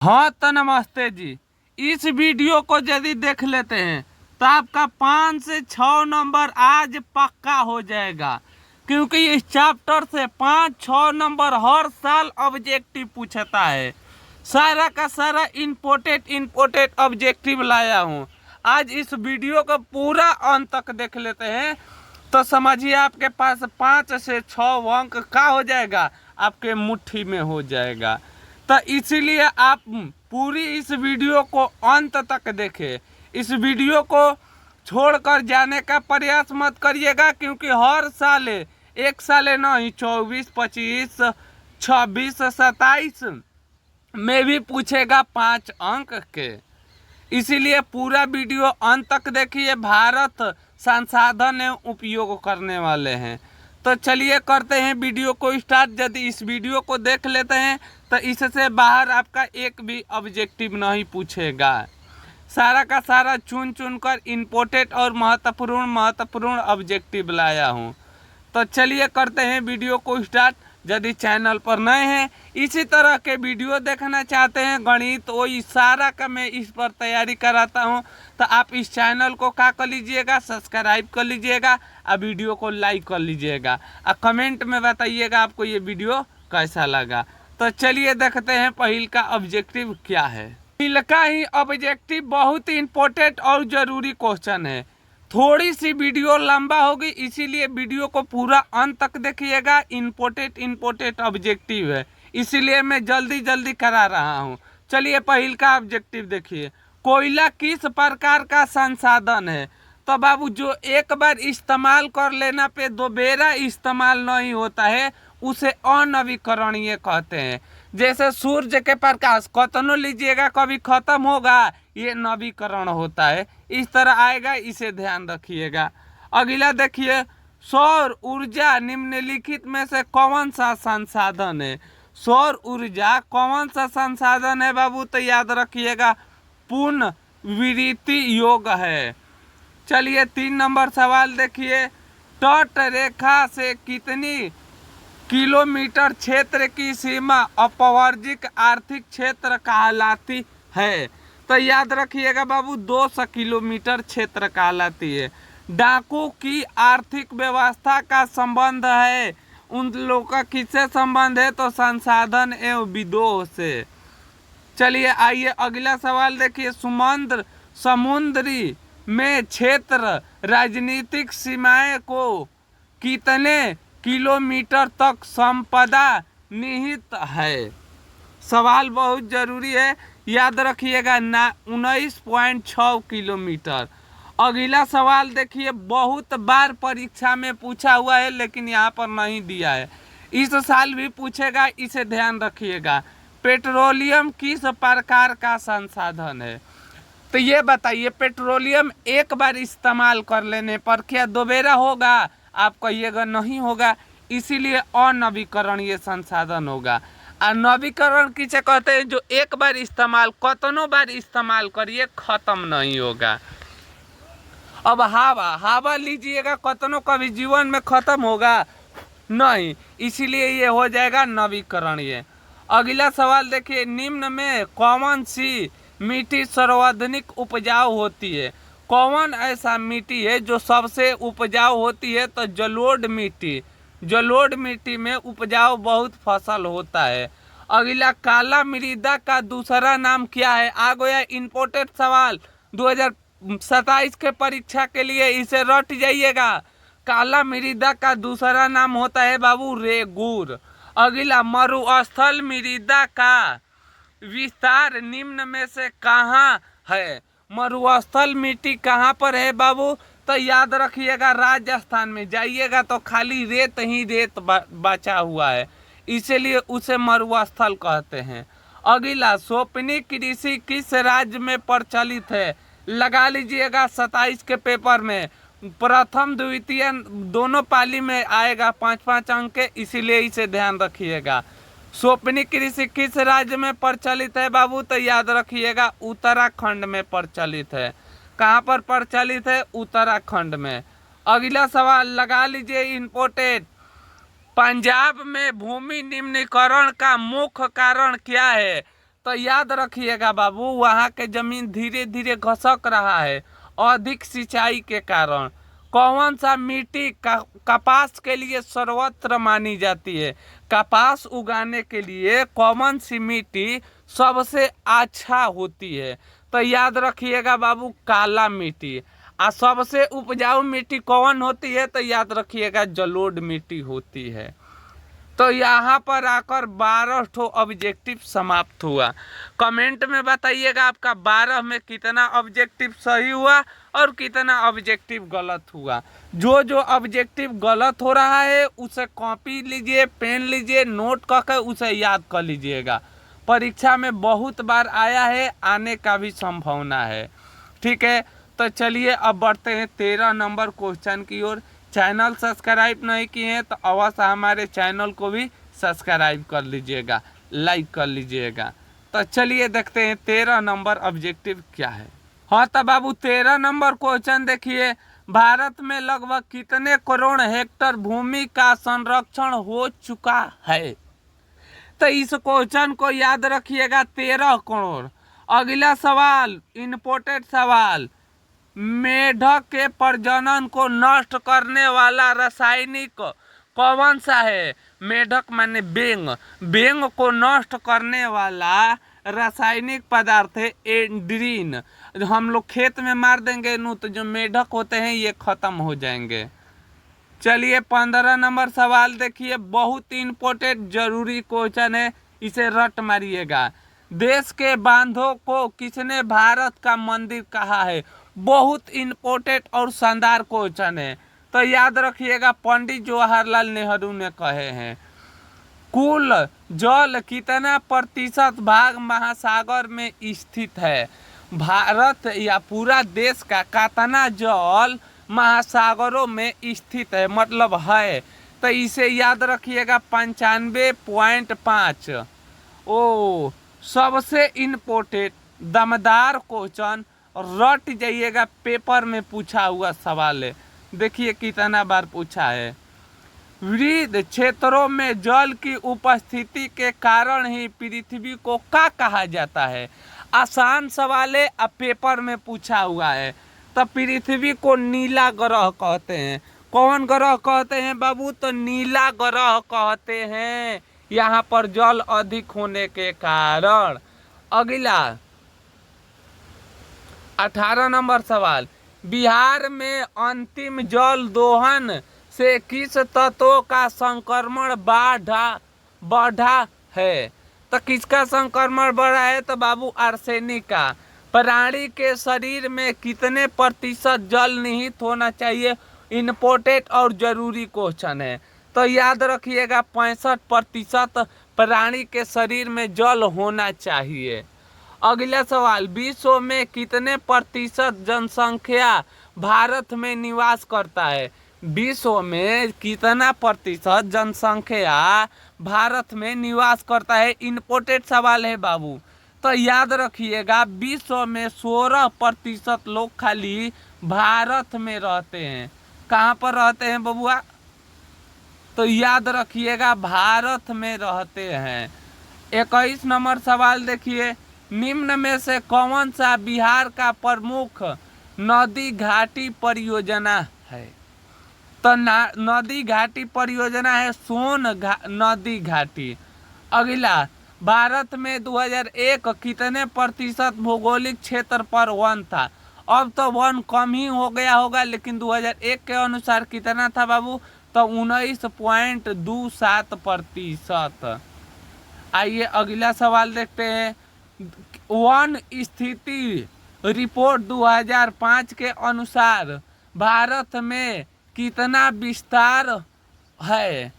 हाँ तो नमस्ते जी। इस वीडियो को यदि देख लेते हैं तो आपका 5 से 6 नंबर आज पक्का हो जाएगा, क्योंकि इस चैप्टर से 5-6 नंबर हर साल ऑब्जेक्टिव पूछता है। सारा का सारा इम्पोर्टेंट ऑब्जेक्टिव लाया हूँ। आज इस वीडियो को पूरा अंत तक देख लेते हैं तो समझिए आपके पास 5 से 6 अंक का हो जाएगा, आपके मुट्ठी में हो जाएगा। तो इसीलिए आप पूरी इस वीडियो को अंत तक देखें। इस वीडियो को छोड़कर जाने का प्रयास मत करिएगा, क्योंकि हर साल एक साल नहीं 24, 25, 26, 27 में भी पूछेगा 5 अंक के। इसीलिए पूरा वीडियो अंत तक देखिए। भारत संसाधन एवं उपयोग करने वाले हैं। तो चलिए करते हैं वीडियो को स्टार्ट। यदि इस वीडियो को देख लेते हैं तो इससे बाहर आपका एक भी ऑब्जेक्टिव नहीं पूछेगा। सारा का सारा चुन कर इम्पोर्टेंट और महत्वपूर्ण ऑब्जेक्टिव लाया हूँ। तो चलिए करते हैं वीडियो को स्टार्ट। यदि चैनल पर नए हैं, इसी तरह के वीडियो देखना चाहते हैं, गणित वही सारा का मैं इस पर तैयारी कराता हूं, तो आप इस चैनल को क्या कर लीजिएगा, सब्सक्राइब कर लीजिएगा और वीडियो को लाइक कर लीजिएगा और कमेंट में बताइएगा आपको ये वीडियो कैसा लगा। तो चलिए देखते हैं पहिल का ऑब्जेक्टिव क्या है। पहिल का ही ऑब्जेक्टिव बहुत ही इम्पोर्टेंट और ज़रूरी क्वेश्चन है। थोड़ी सी वीडियो लंबा होगी, इसीलिए वीडियो को पूरा अंत तक देखिएगा। इम्पोर्टेंट ऑब्जेक्टिव है, इसीलिए मैं जल्दी करा रहा हूँ। चलिए पहिल का ऑब्जेक्टिव देखिए। कोयला किस प्रकार का संसाधन है? तो बाबू जो एक बार इस्तेमाल कर लेना पे दोबारा इस्तेमाल नहीं होता है, उसे अनवीकरणीय कहते हैं। जैसे सूर्य के प्रकाश कतनो लीजिएगा कभी खत्म होगा, ये नवीकरण होता है। इस तरह आएगा, इसे ध्यान रखिएगा। अगला देखिए, सौर ऊर्जा निम्नलिखित में से कौन सा संसाधन है? सौर ऊर्जा कौन सा संसाधन है बाबू? तो याद रखिएगा, पुनर्वितरण योग्य है। चलिए 3 नंबर सवाल देखिए। तट रेखा से कितनी किलोमीटर क्षेत्र की सीमा अपवर्जिक आर्थिक क्षेत्र कहलाती है? तो याद रखिएगा बाबू, 200 किलोमीटर क्षेत्र कहलाती है। डाकू की आर्थिक व्यवस्था का संबंध है, उन लोगों का किससे संबंध है? तो संसाधन एवं विदोह से। चलिए आइए अगला सवाल देखिए। समुद्री में क्षेत्र राजनीतिक सीमाएं को कितने किलोमीटर तक संपदा निहित है? सवाल बहुत जरूरी है, याद रखिएगा ना। 19.6 किलोमीटर। अगला सवाल देखिए, बहुत बार परीक्षा में पूछा हुआ है लेकिन यहाँ पर नहीं दिया है, इस साल भी पूछेगा, इसे ध्यान रखिएगा। पेट्रोलियम किस प्रकार का संसाधन है? तो ये बताइए, पेट्रोलियम एक बार इस्तेमाल कर लेने पर क्या दोबारा होगा? आप कहिएगा नहीं होगा, इसीलिए अनवीकरणीय संसाधन होगा। और नवीकरण किसे कहते हैं? जो एक बार इस्तेमाल, कतनों बार इस्तेमाल करिए खत्म नहीं होगा। अब हवा लीजिएगा, कतनों कभी जीवन में खत्म होगा नहीं, इसीलिए ये हो जाएगा नवीकरणीय। अगला सवाल देखिए, निम्न में कौन सी मिट्टी सर्वाधिक उपजाऊ होती है? कौन ऐसा मिट्टी है जो सबसे उपजाऊ होती है? तो जलोढ़ मिट्टी में उपजाऊ बहुत फसल होता है। अगला, काला मृदा का दूसरा नाम क्या है? आ गया इम्पोर्टेंट सवाल 2027 के परीक्षा के लिए, इसे रट जाइएगा। काला मृदा का दूसरा नाम होता है बाबू रेगूर। अगला, मरुस्थल मृदा का विस्तार निम्न में से कहाँ है? मरुस्थल मिट्टी कहाँ पर है बाबू? तो याद रखिएगा, राजस्थान में जाइएगा तो खाली रेत बचा हुआ है, इसीलिए उसे मरुस्थल कहते हैं। अगला, सोपनी कृषि किस राज्य में प्रचलित है? लगा लीजिएगा 27 के पेपर में प्रथम द्वितीय दोनों पाली में आएगा 5-5 अंक के, इसीलिए इसे ध्यान रखिएगा। सोपनी कृषि किस राज्य में प्रचलित है बाबू? तो याद रखिएगा, उत्तराखंड में प्रचलित है। कहाँ पर प्रचलित है? उत्तराखंड में। अगला सवाल लगा लीजिए इम्पोर्टेंट, पंजाब में भूमि निम्नीकरण का मुख्य कारण क्या है? तो याद रखिएगा बाबू, वहाँ के जमीन धीरे धीरे घसक रहा है अधिक सिंचाई के कारण। कौन सा मिट्टी कपास के लिए सर्वत्र मानी जाती है? कपास उगाने के लिए कौन सी मिट्टी सबसे अच्छा होती है? तो याद रखिएगा बाबू, काला मिट्टी। आ सबसे उपजाऊ मिट्टी कौन होती है? तो याद रखिएगा जलोढ़ मिट्टी होती है। तो यहाँ पर आकर 12 ठो ऑब्जेक्टिव समाप्त हुआ। कमेंट में बताइएगा आपका 12 में कितना ऑब्जेक्टिव सही हुआ और कितना ऑब्जेक्टिव गलत हुआ। जो जो ऑब्जेक्टिव गलत हो रहा है उसे कॉपी लीजिए, पेन लीजिए, नोट करके उसे याद कर लीजिएगा। परीक्षा में बहुत बार आया है, आने का भी संभावना है। ठीक है, तो चलिए अब बढ़ते हैं 13 नंबर क्वेश्चन की ओर। चैनल सब्सक्राइब नहीं किए हैं तो अवश्य हमारे चैनल को भी सब्सक्राइब कर लीजिएगा, लाइक कर लीजिएगा। तो चलिए देखते हैं 13 नंबर ऑब्जेक्टिव क्या है। हाँ तो बाबू 13 नंबर क्वेश्चन देखिए, भारत में लगभग कितने करोड़ हेक्टेयर भूमि का संरक्षण हो चुका है? तो इस क्वेश्चन को याद रखिएगा, 13 करोड़। अगला सवाल इम्पोर्टेंट सवाल, मेढक के प्रजनन को नष्ट करने वाला रासायनिक कौन सा है? मेढक माने बेंग, बेंग को नष्ट करने वाला रासायनिक पदार्थ है एंड्रीन। हम लोग खेत में मार देंगे नू तो जो मेढक होते हैं ये खत्म हो जाएंगे। चलिए 15 नंबर सवाल देखिए, बहुत इंपॉर्टेंट जरूरी क्वेश्चन है, इसे रट मारिएगा। देश के बांधों को किसने भारत का मंदिर कहा है? बहुत इंपॉर्टेंट और शानदार क्वेश्चन है, तो याद रखिएगा पंडित जवाहरलाल नेहरू ने कहे हैं। कुल जल कितना प्रतिशत भाग महासागर में स्थित है? भारत या पूरा देश का कितना जल महासागरों में स्थित है, मतलब है? तो इसे याद रखिएगा 95.5। ओ सबसे इम्पोर्टेंट दमदार क्वेश्चन, रट जाइएगा, पेपर में पूछा हुआ सवाल है। देखिए कितना बार पूछा है। वृद्ध क्षेत्रों में जल की उपस्थिति के कारण ही पृथ्वी को क्या कहा जाता है? आसान सवाल है, अब पेपर में पूछा हुआ है। तो पृथ्वी को नीला ग्रह कहते हैं। कौन ग्रह कहते हैं बाबू? तो नीला ग्रह कहते हैं, यहाँ पर जल अधिक होने के कारण। अगला 18 नंबर सवाल, बिहार में अंतिम जल दोहन से किस तत्व का संक्रमण बढ़ा है? तो किसका संक्रमण बढ़ा है? तो बाबू आर्सेनिक का। प्राणी के शरीर में कितने प्रतिशत जल निहित होना चाहिए? इम्पोर्टेंट और जरूरी क्वेश्चन है, तो याद रखिएगा 65% प्राणी के शरीर में जल होना चाहिए। अगला सवाल, विश्व में कितने प्रतिशत जनसंख्या भारत में निवास करता है? विश्व में कितना प्रतिशत जनसंख्या भारत में निवास करता है? इम्पोर्टेंट सवाल है बाबू, तो याद रखिएगा विश्व में 16% लोग खाली भारत में रहते हैं। कहाँ पर रहते हैं बबुआ? तो याद रखिएगा भारत में रहते हैं। 21 नंबर सवाल देखिए, निम्न में से कौन सा बिहार का प्रमुख नदी घाटी परियोजना है? तो नदी घाटी परियोजना है सोन नदी घाटी। अगला, भारत में 2001 कितने प्रतिशत भौगोलिक क्षेत्र पर वन था? अब तो वन कम ही हो गया होगा, लेकिन 2001 के अनुसार कितना था बाबू? तो 19.27%। आइए अगला सवाल देखते हैं। वन स्थिति रिपोर्ट 2005 के अनुसार भारत में कितना विस्तार है?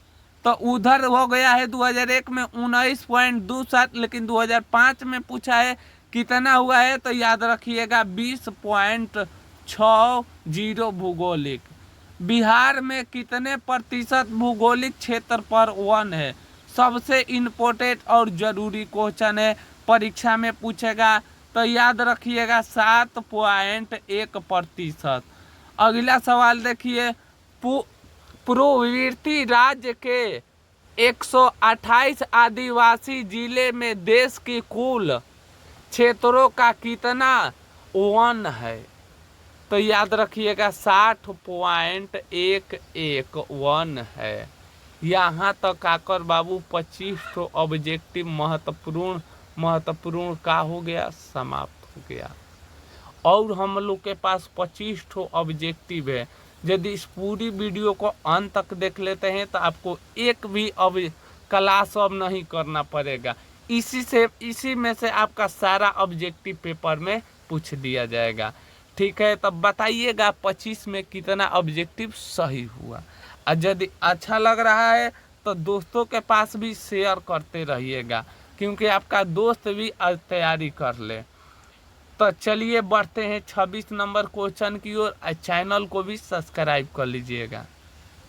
तो उधर हो गया है 2001 में 19.27, लेकिन 2005 में पूछा है कितना हुआ है? तो याद रखिएगा 20.60 भूगोलिक। बिहार में कितने प्रतिशत भूगोलिक क्षेत्र पर वन है? सबसे इम्पोर्टेंट और जरूरी क्वेश्चन है, परीक्षा में पूछेगा, तो याद रखिएगा 7.1%। अगला सवाल देखिए, पूर्ववर्ती राज्य के 128 आदिवासी जिले में देश की कुल क्षेत्रों का कितना वन है? तो याद रखिएगा 60.11 है। यहाँ तक आकर बाबू 25 ऑब्जेक्टिव महत्वपूर्ण का हो गया, समाप्त हो गया। और हम लोग के पास 25 ऑब्जेक्टिव है। यदि इस पूरी वीडियो को अंत तक देख लेते हैं तो आपको एक भी अब क्लास अब नहीं करना पड़ेगा। इसी में से आपका सारा ऑब्जेक्टिव पेपर में पूछ दिया जाएगा। ठीक है, तब बताइएगा 25 में कितना ऑब्जेक्टिव सही हुआ। और यदि अच्छा लग रहा है तो दोस्तों के पास भी शेयर करते रहिएगा, क्योंकि आपका दोस्त भी तैयारी कर ले। तो चलिए बढ़ते हैं 26 नंबर क्वेश्चन की ओर। चैनल को भी सब्सक्राइब कर लीजिएगा।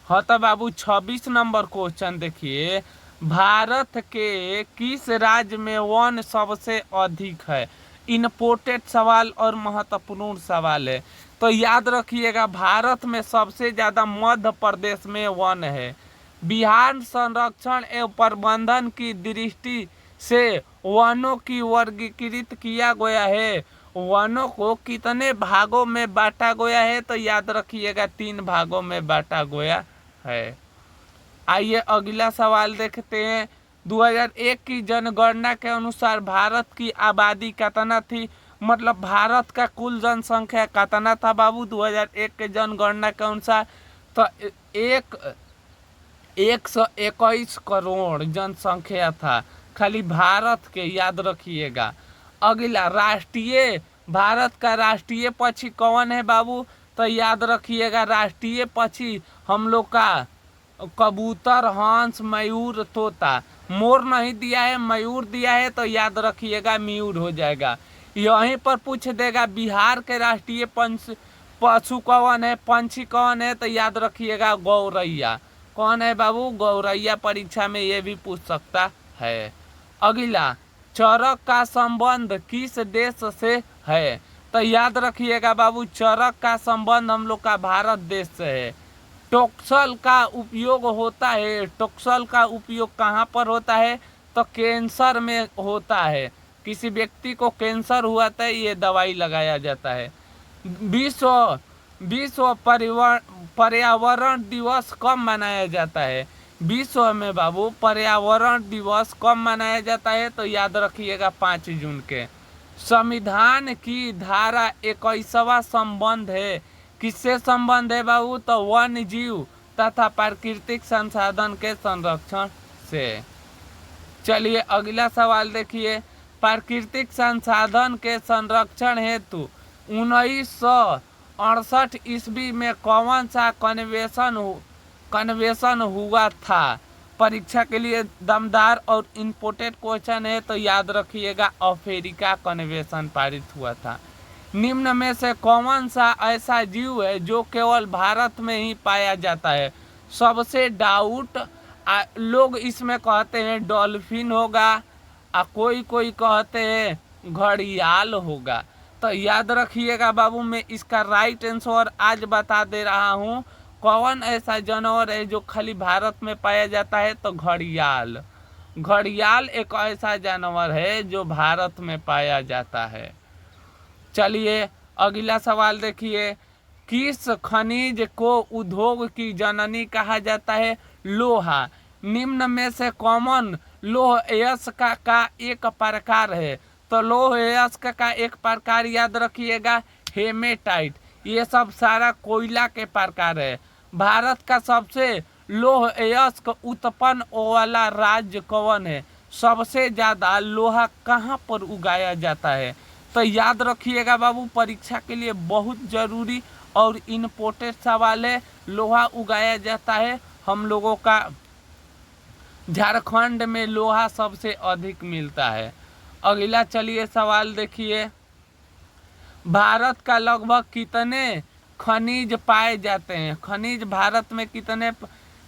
हाँ तो बाबू 26 नंबर क्वेश्चन देखिए, भारत के किस राज्य में वन सबसे अधिक है? इम्पोर्टेंट सवाल और महत्वपूर्ण सवाल है। तो याद रखिएगा भारत में सबसे ज़्यादा मध्य प्रदेश में वन है। बिहार संरक्षण एवं प्रबंधन की दृष्टि से वनों की वर्गीकृत किया गया है। वनों को कितने भागों में बांटा गया है? तो याद रखिएगा 3 भागों में बांटा गया है। आइए अगला सवाल देखते हैं। 2001 की जनगणना के अनुसार भारत की आबादी कितना थी? मतलब भारत का कुल जनसंख्या कितना था बाबू 2001 के जनगणना के अनुसार? तो 121 करोड़ जनसंख्या था खाली भारत के, याद रखिएगा। अगला भारत का राष्ट्रीय पक्षी कौन है बाबू? तो याद रखिएगा राष्ट्रीय पक्षी हम लोग का कबूतर, हंस, मयूर, तोता। मोर नहीं दिया है, मयूर दिया है, तो याद रखिएगा मयूर हो जाएगा। यहीं पर पूछ देगा बिहार के राष्ट्रीय पशु कौन है, पंछी कौन है? तो याद रखिएगा गौरैया। कौन है बाबू? गौरैया। परीक्षा में ये भी पूछ सकता है। अगला, चरक का संबंध किस देश से है? तो याद रखिएगा बाबू चरक का संबंध हम लोग का भारत देश से है। टोक्सल का उपयोग होता है। टोक्सल का उपयोग कहाँ पर होता है? तो कैंसर में होता है। किसी व्यक्ति को कैंसर हुआ था, ये दवाई लगाया जाता है। विश्व पर्यावरण दिवस कब मनाया जाता है? विश्व में बाबू पर्यावरण दिवस कब मनाया जाता है? तो याद रखिएगा 5 जून के। संविधान की धारा 21वां संबंध है। किससे संबंध है बाबू? तो वन्य जीव तथा प्राकृतिक संसाधन के संरक्षण से। चलिए अगला सवाल देखिए, प्राकृतिक संसाधन के संरक्षण हेतु 1968 ईस्वी में कौन सा कन्वेंशन हुआ था? परीक्षा के लिए दमदार और इम्पोर्टेंट क्वेश्चन है, तो याद रखिएगा अफ्रीका कन्वेंशन पारित हुआ था। निम्न में से कौन सा ऐसा जीव है जो केवल भारत में ही पाया जाता है? सबसे डाउट लोग इसमें कहते हैं डॉल्फिन होगा, कोई कहते हैं घड़ियाल होगा। तो याद रखिएगा बाबू मैं इसका राइट आंसर आज बता दे रहा हूँ। कौन ऐसा जानवर है जो खाली भारत में पाया जाता है? तो घड़ियाल। घड़ियाल एक ऐसा जानवर है जो भारत में पाया जाता है। चलिए अगला सवाल देखिए, किस खनिज को उद्योग की जननी कहा जाता है? लोहा। निम्न में से कौन लौह अयस्क का एक प्रकार है? तो लौह अयस्क का एक प्रकार याद रखिएगा हेमेटाइट। ये सब सारा कोयला के प्रकार है। भारत का सबसे लौह अयस्क उत्पन्न वाला राज्य कौन है? सबसे ज्यादा लोहा कहाँ पर उगाया जाता है? तो याद रखिएगा बाबू परीक्षा के लिए बहुत जरूरी और इम्पोर्टेंट सवाल है। लोहा उगाया जाता है हम लोगों का झारखंड में, लोहा सबसे अधिक मिलता है। अगला चलिए सवाल देखिए, भारत का लगभग कितने खनिज पाए जाते हैं? खनिज भारत में कितने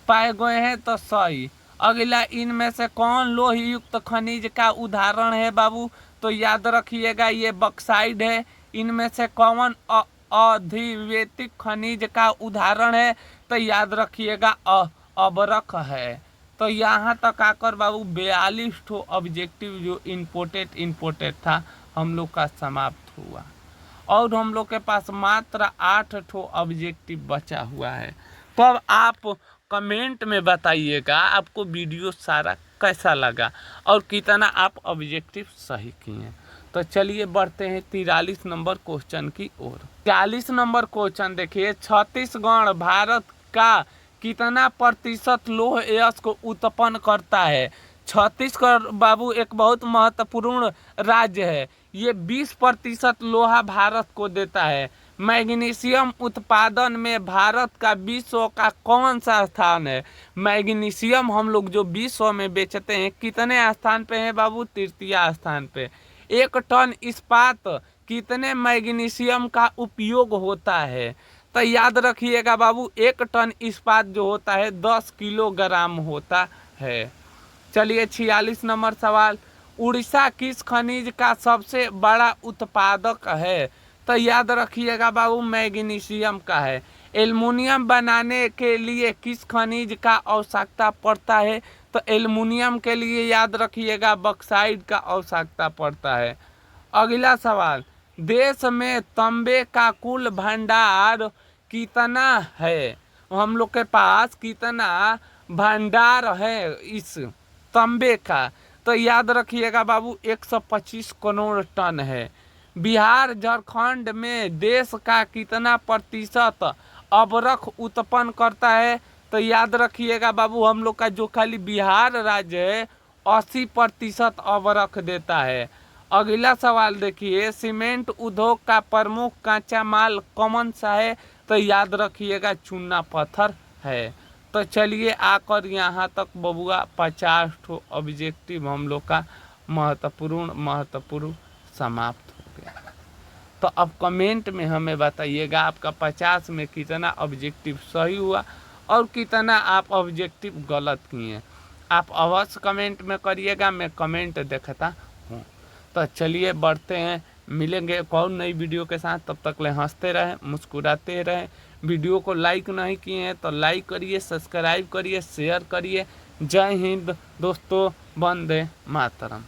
पाए गए हैं? तो 100। अगला, इनमें से कौन लोह युक्त खनिज का उदाहरण है बाबू? तो याद रखिएगा ये बॉक्साइट है। इनमें से कौन अधिवेतिक खनिज का उदाहरण है? तो याद रखिएगा अबरख है। तो यहाँ तक आकर बाबू 42 ठो ऑब्जेक्टिव जो इम्पोर्टेड था हम लोग का समाप्त हुआ, और हम लोग के पास मात्र 8 ठो ऑब्जेक्टिव बचा हुआ है। तो अब आप कमेंट में बताइएगा आपको वीडियो सारा कैसा लगा और कितना आप ऑब्जेक्टिव सही किए। तो चलिए बढ़ते हैं 43 नंबर क्वेश्चन की ओर। 40 नंबर क्वेश्चन देखिए, छत्तीसगढ़ भारत का कितना प्रतिशत लौह अयस्क उत्पन्न करता है। छत्तीसगढ़ बाबू एक बहुत महत्वपूर्ण राज्य है, ये 20% लोहा भारत को देता है। मैग्नीशियम उत्पादन में भारत का विश्व का कौन सा स्थान है। मैग्नीशियम हम लोग जो विश्व में बेचते हैं कितने स्थान पे है बाबू, तृतीय स्थान पे। 1 टन इस्पात कितने मैग्नीशियम का उपयोग होता है। तो याद रखिएगा बाबू 1 टन इस्पात जो होता है 10 किलोग्राम होता है। चलिए 46 नंबर सवाल, उड़ीसा किस खनिज का सबसे बड़ा उत्पादक है। तो याद रखिएगा बाबू मैग्नीशियम का है। एल्युमिनियम बनाने के लिए किस खनिज का आवश्यकता पड़ता है। तो एल्युमिनियम के लिए याद रखिएगा बॉक्साइट का आवश्यकता पड़ता है। अगला सवाल, देश में तांबे का कुल भंडार कितना है। हम लोग के पास कितना भंडार है इस तांबे का। तो याद रखिएगा बाबू 125 करोड़ टन है। बिहार झारखंड में देश का कितना प्रतिशत अबरख उत्पन्न करता है। तो याद रखिएगा बाबू हम लोग का जो खाली बिहार राज्य है 80% अबरख देता है। अगला सवाल देखिए, सीमेंट उद्योग का प्रमुख कच्चा माल कौन सा है। तो याद रखिएगा चूना पत्थर है। तो चलिए आकर यहाँ तक बबुआ 50 ठो ऑब्जेक्टिव हम लोग का महत्वपूर्ण समाप्त हो गया। तो अब कमेंट में हमें बताइएगा आपका 50 में कितना ऑब्जेक्टिव सही हुआ और कितना आप ऑब्जेक्टिव गलत किए। आप अवश्य कमेंट में करिएगा, मैं कमेंट देखता हूँ। तो चलिए बढ़ते हैं, मिलेंगे कौन नई वीडियो के साथ। तब तक ले हंसते रहें, मुस्कुराते रहें। वीडियो को लाइक नहीं किए हैं तो लाइक करिए, सब्सक्राइब करिए, शेयर करिए। जय हिंद दोस्तों, वंदे मातरम।